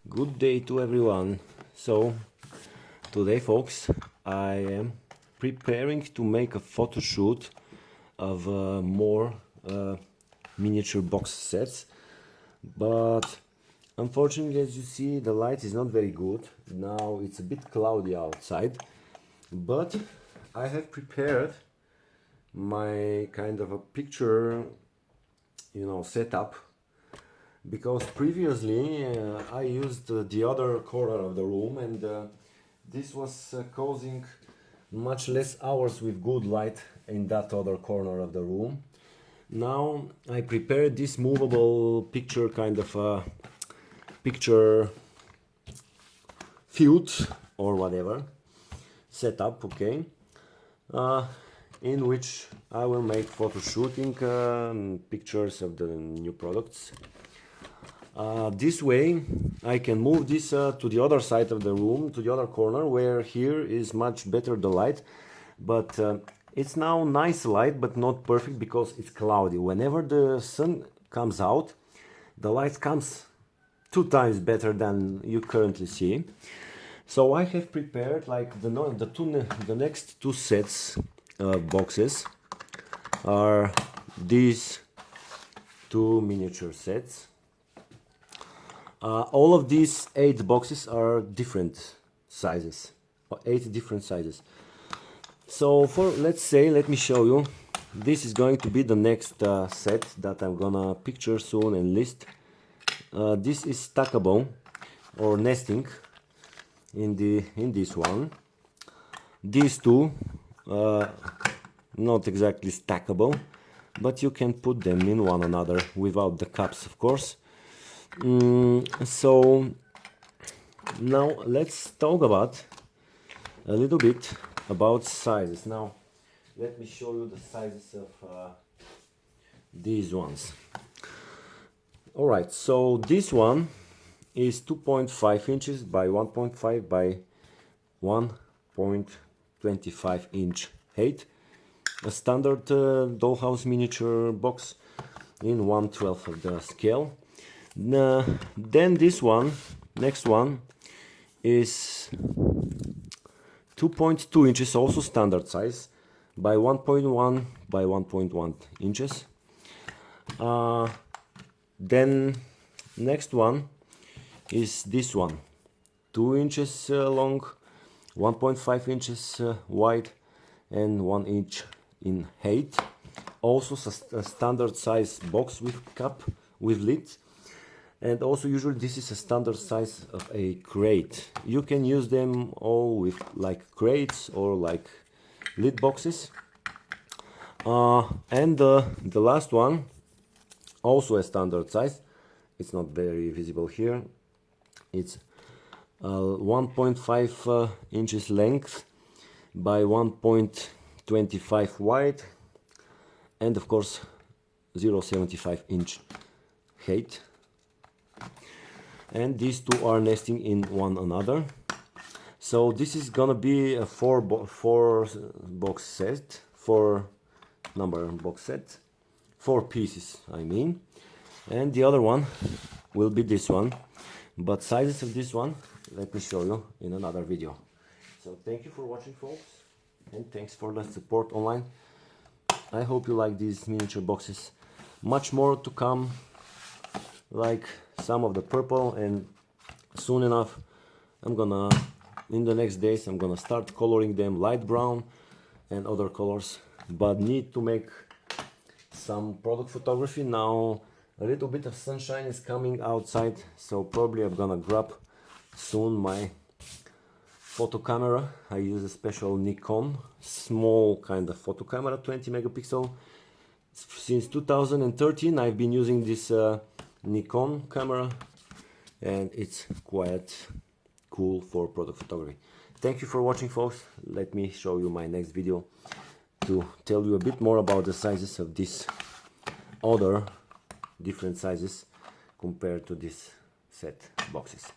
Good day to everyone. So today, folks, I am preparing to make a photo shoot of more miniature box sets, but unfortunately, as you see, the light is not very good. Now it's a bit cloudy outside, but I have prepared my kind of a picture, setup, because previously I used the other corner of the room, and this was causing much less hours with good light in that other corner of the room. Now I prepared this movable picture, kind of a picture field or whatever setup, okay, in which I will make photo shooting pictures of the new products. This way I can move this to the other side of the room, to the other corner, where here is much better the light, but it's now nice light, but not perfect because it's cloudy. Whenever the sun comes out, the light comes 2 times better than you currently see. So I have prepared like the next 2 sets of boxes are these 2 miniature sets. All of these 8 boxes are different sizes, 8 different sizes. So let me show you. This is going to be the next set that I'm gonna picture soon and list. This is stackable or nesting in this one. These 2 not exactly stackable, but you can put them in one another without the cups, of course. So now let's talk about a little bit about sizes. Now let me show you the sizes of these ones. All right, so this one is 2.5 inches by 1.5 by 1.25 inch height, a standard Dollhouse miniature box in 1/12 of the scale. Then this one, next one, is 2.2 inches, also standard size, by 1.1 by 1.1 inches. Then next one is this one, 2 inches long, 1.5 inches wide, and 1 inch in height. Also a standard size box with cup, with lid. And also usually this is a standard size of a crate. You can use them all with like crates or like lid boxes. And the last one, also a standard size. It's not very visible here. It's 1.5 inches length by 1.25 wide, and of course 0.75 inch height. And these 2 are nesting in one another. So this is gonna be a 4 box set, 4 number box set, 4 pieces I mean. And the other one will be this one, but sizes of this one let me show you in another video. So thank you for watching, folks, and thanks for the support online. I hope you like these miniature boxes. Much more to come, like some of the purple, and soon enough in the next days I'm gonna start coloring them light brown and other colors, but need to make some product photography now. A little bit of sunshine is coming outside, so probably I'm gonna grab soon my photo camera. I use a special Nikon small kind of photo camera, 20 megapixel. Since 2013 I've been using this Nikon camera, and it's quite cool for product photography. Thank you for watching, folks. Let me show you my next video to tell you a bit more about the sizes of these other different sizes compared to this set boxes.